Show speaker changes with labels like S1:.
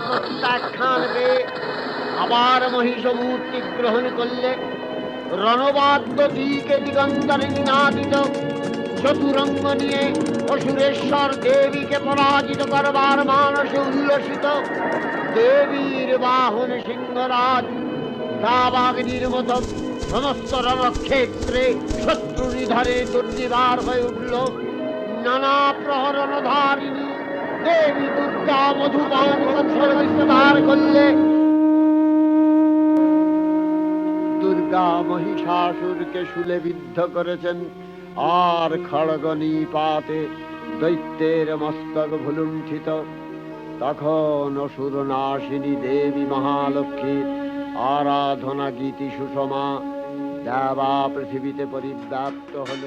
S1: প্রত্যাখ্যান পেয়ে আবার মহিষমূর্তি গ্রহণ করলে রণবাদ্য দিকে দিগন্তরে নিনাদিত চতুরঙ্গ নিয়ে অসুরেশ্বর দেবীকে পরাজিত করবার মানসে উল্লসিত দেবীর বাহন সিংহরাজ দাবাগ্নির মতো সমস্ত রণক্ষেত্রে শত্রু নিধারে দুর্নিবার হয়ে উঠল। নানা প্রহরণধারিণী দেবী দুর্গা মধুপান বিস্তার করলে। দুর্গা মহিষাসুরকে শুলে বিদ্ধ করেছেন, আর খড়গ নিপাতে দৈত্যের মস্তক ভুলুণ্ঠিত। তখন অসুর নাশিনী দেবী মহালক্ষ্মীর আরাধনা গীতি সুষমা দেবা পৃথিবীতে পরিব্যাপ্ত হল।